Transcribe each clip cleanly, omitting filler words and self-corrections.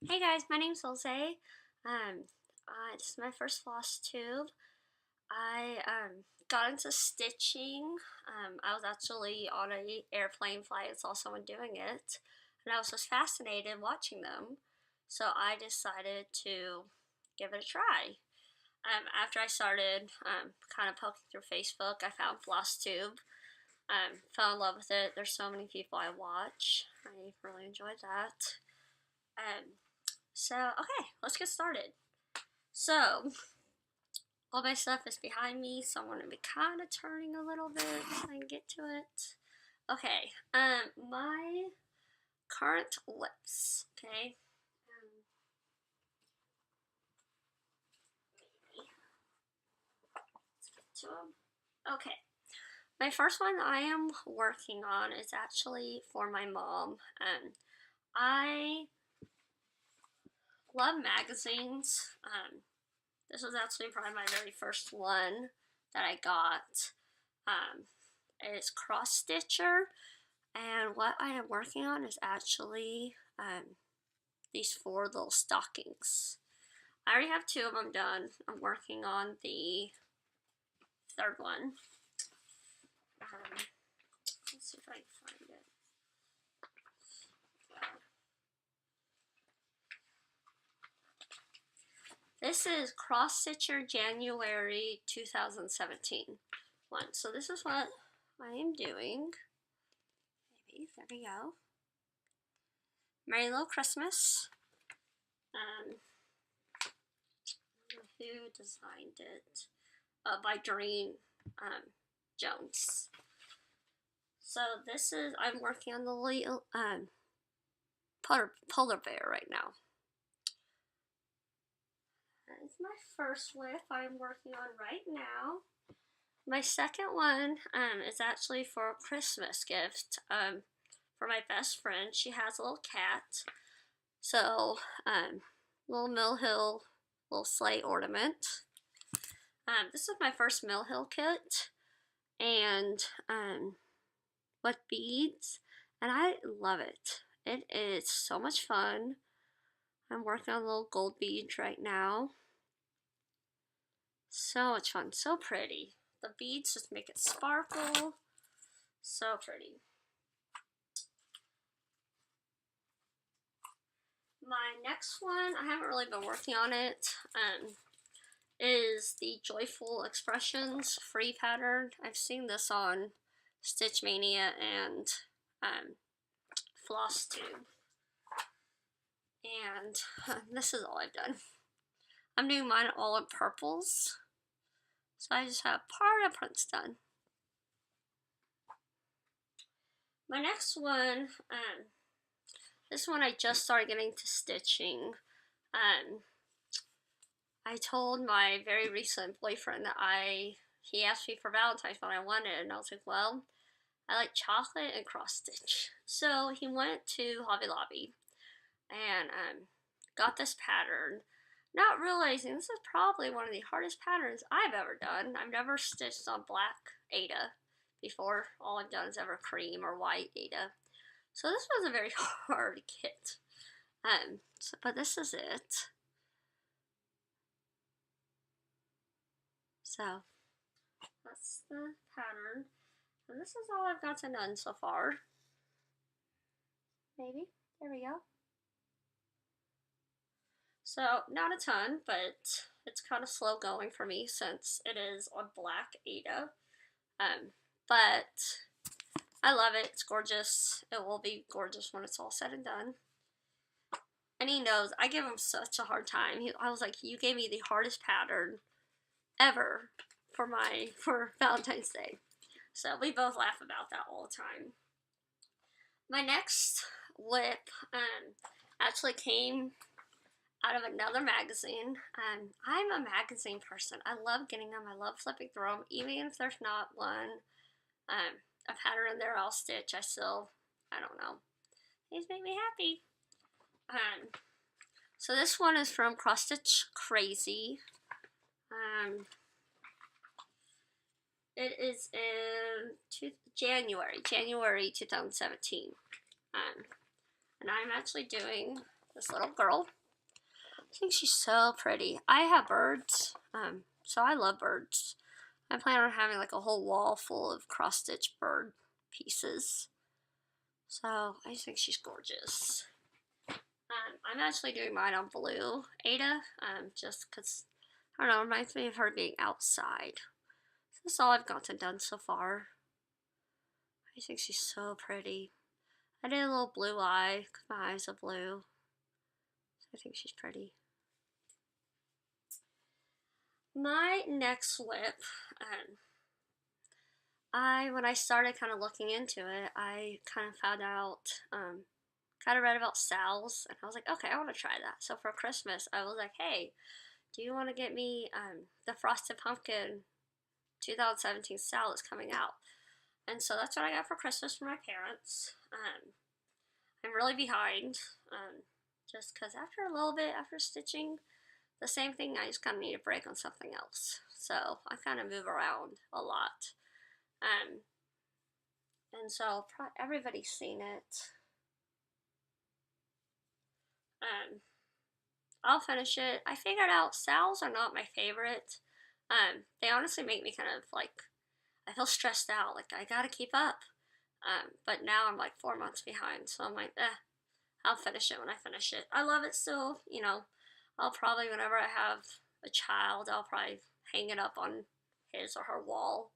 Hey guys, my name's Ilse. This is my first floss tube. I got into stitching. I was actually on an airplane flight and saw someone doing it, and I was just fascinated watching them. So I decided to give it a try. After I started kind of poking through Facebook, I found Flosstube. Fell in love with it. There's so many people I watch. I really enjoyed that. Um, okay, let's get started. So, all my stuff is behind me, so I'm going to be kind of turning a little bit so I can get to it. Okay, my current lips, okay? Let's get to them. Okay, my first one I am working on is actually for my mom. I love magazines. This was actually probably my very first one that I got. It's Cross Stitcher, and what I am working on is actually these 4 little stockings. I already have 2 of them done. I'm working on the 3rd one. Let's see if I can find it. This is Cross Stitcher January 2017 one. So this is what I am doing. Maybe, there we go. Merry Little Christmas. I don't know who designed it. By Doreen Jones. So this is, I'm working on the little polar bear right now. That's my first whip I'm working on right now. My second one is actually for a Christmas gift for my best friend. She has a little cat. So, little Mill Hill, little sleigh ornament. This is my first Mill Hill kit. And with beads. And I love it. It is so much fun. I'm working on little gold beads right now. So much fun, so pretty. The beads just make it sparkle. So pretty. My next one, I haven't really been working on it, is the Joyful Expressions free pattern. I've seen this on Stitch Mania and Flosstube. And this is all I've done. I'm doing mine all in purples. So I just have part of prints done. My next one, this one I just started getting to stitching. I told my very recent boyfriend that he asked me for Valentine's what I wanted, and I was like, well, I like chocolate and cross stitch. So he went to Hobby Lobby and got this pattern, not realizing this is probably one of the hardest patterns I've ever done. I've never stitched on black Aida before. All I've done is ever cream or white Aida. So this was a very hard kit. But this is it. So that's the pattern. And this is all I've gotten done so far. Maybe. There we go. So not a ton, but it's kind of slow going for me since it is on black Aida. But I love it. It's gorgeous. It will be gorgeous when it's all said and done. And he knows I give him such a hard time. I was like, you gave me the hardest pattern ever for Valentine's Day. So we both laugh about that all the time. My next whip actually came out of another magazine. I'm a magazine person. I love getting them. I love flipping through them. Even if there's not one, a pattern in there I'll stitch. I don't know. These make me happy. So this one is from Cross Stitch Crazy. It is in January 2017. And I'm actually doing this little girl. I think she's so pretty. I have birds, so I love birds. I plan on having like a whole wall full of cross-stitch bird pieces. So I just think she's gorgeous. I'm actually doing mine on blue Ada, just because, I don't know, it reminds me of her being outside. So that's all I've gotten done so far. I think she's so pretty. I did a little blue eye, because my eyes are blue. So I think she's pretty. My next whip, when I started kind of looking into it, I kind of found out, kind of read about Sal's, and I was like, okay, I want to try that. So for Christmas, I was like, hey, do you want to get me the Frosted Pumpkin 2017 Sal that's coming out? And so that's what I got for Christmas for my parents. I'm really behind, just because after a little bit, after stitching the same thing, I just kind of need a break on something else. So I kind of move around a lot. And so everybody's seen it. I'll finish it. I figured out Sal's are not my favorite. They honestly make me kind of like, I feel stressed out, like I gotta keep up. But now I'm like 4 months behind, so I'm like, I'll finish it when I finish it. I love it still, you know. I'll probably, whenever I have a child, I'll probably hang it up on his or her wall.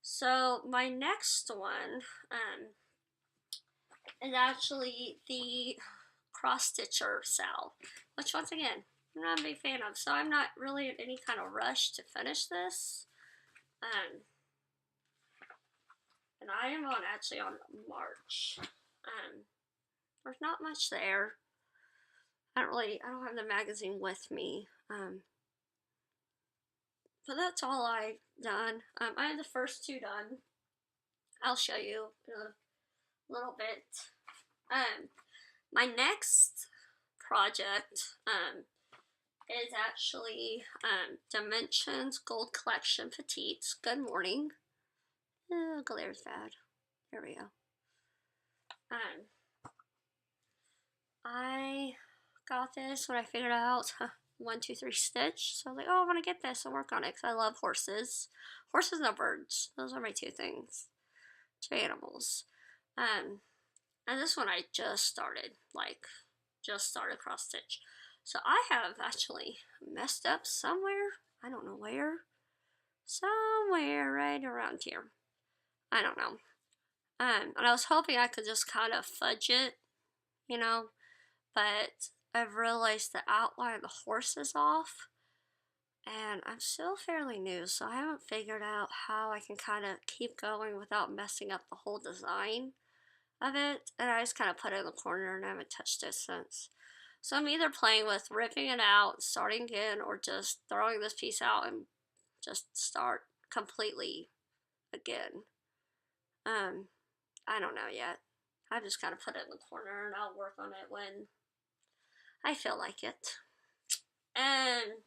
So my next one is actually the cross stitcher Sal, which once again, I'm not a big fan of, so I'm not really in any kind of rush to finish this. And I am actually on March. There's not much there. I don't have the magazine with me. But that's all I've done. I have the first two done. I'll show you in a little bit. My next project is actually Dimensions Gold Collection Petites. Good morning. Oh, glare's bad. There we go. I got this when I figured out 1, 2, 3 stitch. So I was like, oh, I want to get this and work on it because I love horses. Horses and birds. Those are my two things. Two animals. And this one I just started cross stitch. So I have actually messed up somewhere. I don't know where. Somewhere right around here. I don't know. And I was hoping I could just kind of fudge it, you know, but I've realized the outline of the horse is off, and I'm still fairly new, so I haven't figured out how I can kind of keep going without messing up the whole design of it, and I just kind of put it in the corner and I haven't touched it since. So I'm either playing with ripping it out, starting again, or just throwing this piece out and just start completely again. I don't know yet. I've just kind of put it in the corner and I'll work on it when I feel like it. And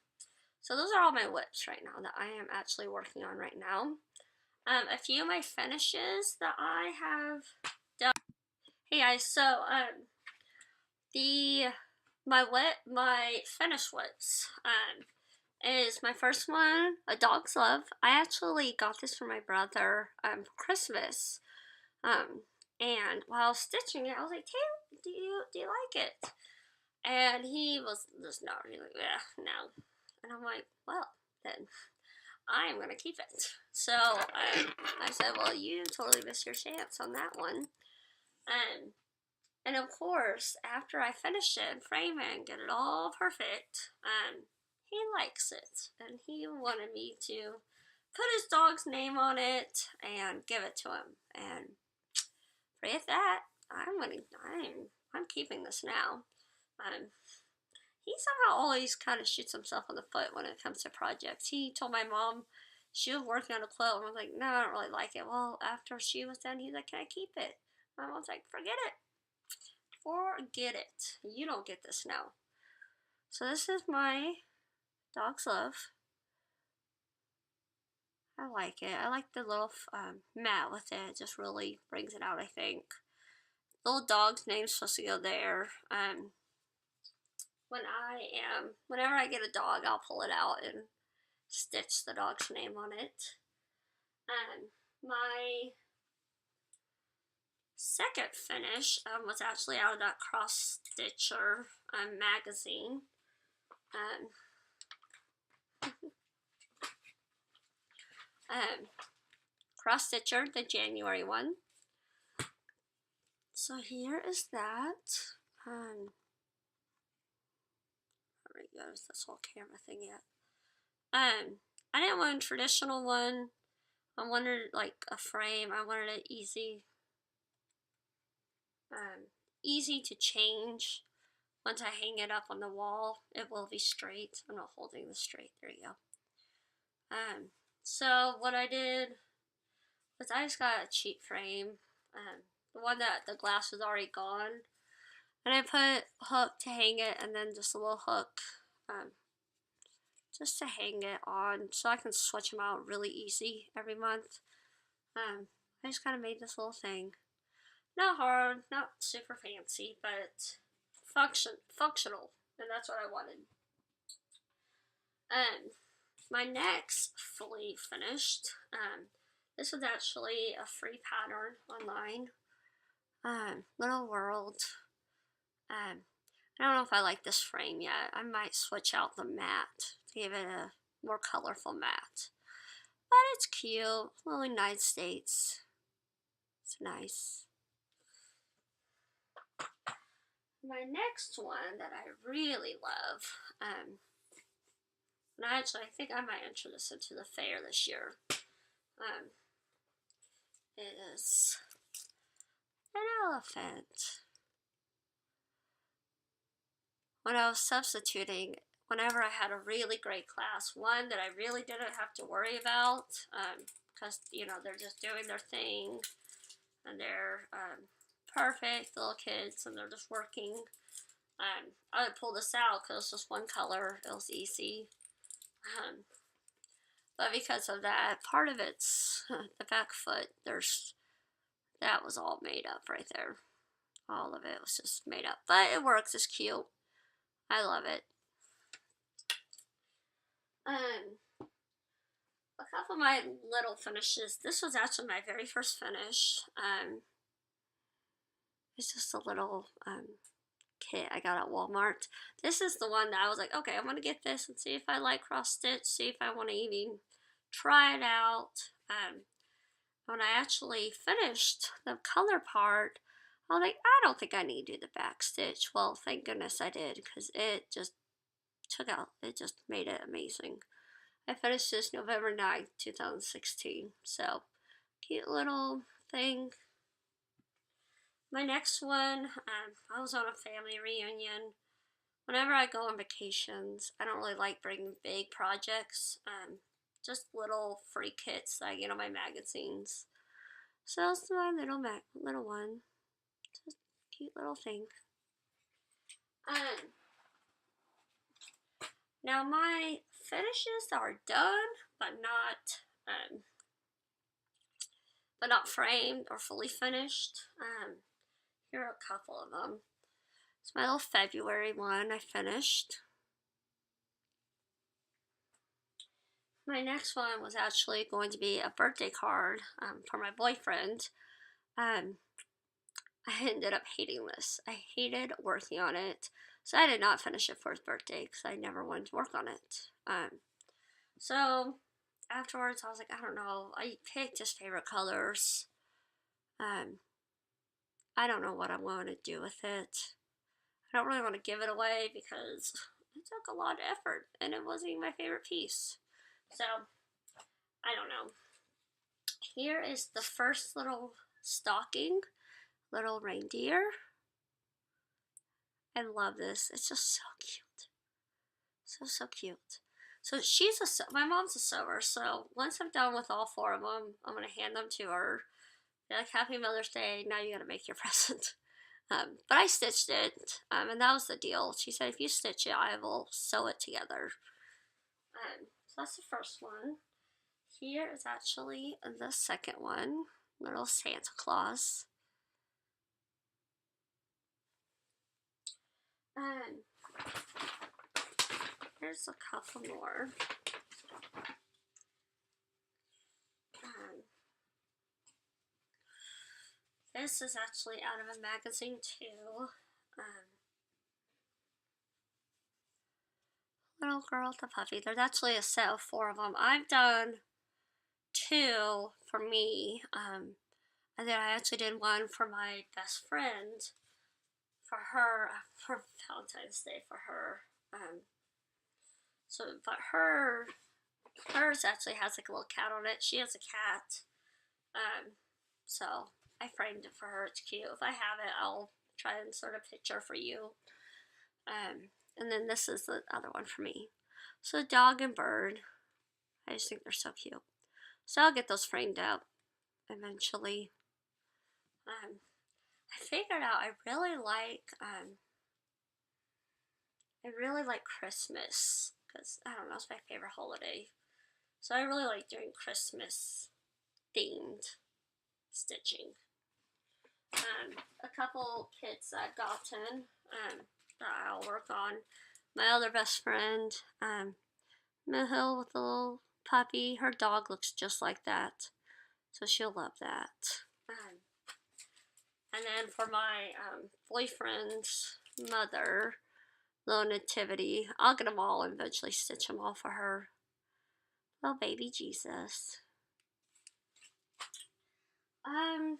so those are all my whips right now that I am actually working on right now. A few of my finishes that I have done. Hey guys, so my finished whips is my first one, A Dog's Love. I actually got this for my brother for Christmas. And while stitching it, I was like, Taylor, do you like it? And he was just not really, no. And I'm like, well, then I'm going to keep it. So I said, well, you totally missed your chance on that one. And of course, after I finish it and frame it and get it all perfect, he likes it. And he wanted me to put his dog's name on it and give it to him. And forget that, I'm keeping this now. He somehow always kind of shoots himself in the foot when it comes to projects. He told my mom she was working on a quilt and I was like, no, I don't really like it. Well, after she was done, he's like, can I keep it? My mom's like, forget it. Forget it. You don't get this now. So this is my Dog's Love. I like it. I like the little mat with it. It just really brings it out, I think. little dog's name's supposed to go there. Whenever I get a dog, I'll pull it out and stitch the dog's name on it. My second finish was actually out of that cross stitcher magazine. Cross stitcher, the January one. So here is that. There we go. This whole camera thing yet. I didn't want a traditional one. I wanted like a frame. I wanted it easy to change. Once I hang it up on the wall, it will be straight. I'm not holding this straight. There you go. So what I did was I just got a cheap frame, the one that the glass was already gone, and I put a hook to hang it, and then just a little hook, just to hang it on, so I can switch them out really easy every month. I just kind of made this little thing. Not hard, not super fancy, but functional, and that's what I wanted. My next fully finished, this was actually a free pattern online, Little World. I don't know if I like this frame yet. I might switch out the mat to give it a more colorful mat, but it's cute. Little United States, it's nice. My next one that I really love, and I think I might enter this into the fair this year, is an elephant. When I was substituting, whenever I had a really great class, one that I really didn't have to worry about, because, you know, they're just doing their thing, and they're perfect little kids, and they're just working. I would pull this out because it's just one color. It was easy. But because of that, part of it's the back foot. That was all made up right there. All of it was just made up, but it works. It's cute. I love it. A couple of my little finishes. This was actually my very first finish. It's just a little kit I got at Walmart. This is the one that I was like, okay, I'm gonna get this and see if I like cross stitch, see if I want to even try it out. When I actually finished the color part, I was like, I don't think I need to do the back stitch. Well, thank goodness I did, because it just made it amazing. I finished this November 9th, 2016. So, cute little thing. My next one, I was on a family reunion. Whenever I go on vacations, I don't really like bringing big projects. Just little free kits that I get on my magazines. So that's my little one. Just a cute little thing. Now my finishes are done, but not framed or fully finished. Here are a couple of them. It's my little February one I finished. My next one was actually going to be a birthday card for my boyfriend. I ended up hating this. I hated working on it, so I did not finish it for his birthday because I never wanted to work on it. So afterwards, I was like, I don't know. I picked his favorite colors. I don't know what I'm going to do with it. I don't really want to give it away because it took a lot of effort and it wasn't even my favorite piece. So, I don't know. Here is the first little stocking, little reindeer. I love this. It's just so cute. So cute. So my mom's a sewer, so once I'm done with all four of them, I'm going to hand them to her. They're like, Happy Mother's Day, now you got to make your present. But I stitched it, and that was the deal. She said, if you stitch it, I will sew it together. So that's the first one. Here is actually the second one, little Santa Claus. Um, Here's a couple more. This is actually out of a magazine too. Little girl with a puppy. There's actually a set of 4 of them. I've done 2 for me. And then I actually did one for my best friend, for her, for Valentine's Day for her. But hers actually has like a little cat on it. She has a cat. So I framed it for her. It's cute. If I have it, I'll try and insert a picture for you. And then this is the other one for me. So dog and bird. I just think they're so cute. So I'll get those framed up eventually. I figured out I really like Christmas, because I don't know, it's my favorite holiday. So I really like doing Christmas themed stitching. A couple kits I've gotten that I'll work on. My other best friend, Mahil with a little puppy. Her dog looks just like that, so she'll love that. And then for my boyfriend's mother, little nativity, I'll get them all and eventually stitch them all for her. Little baby Jesus. And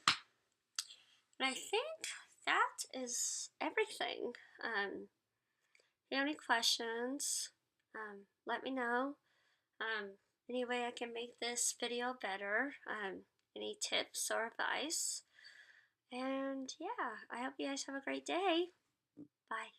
I think that is everything. If you have any questions, let me know. Any way I can make this video better, any tips or advice. And yeah, I hope you guys have a great day. Bye.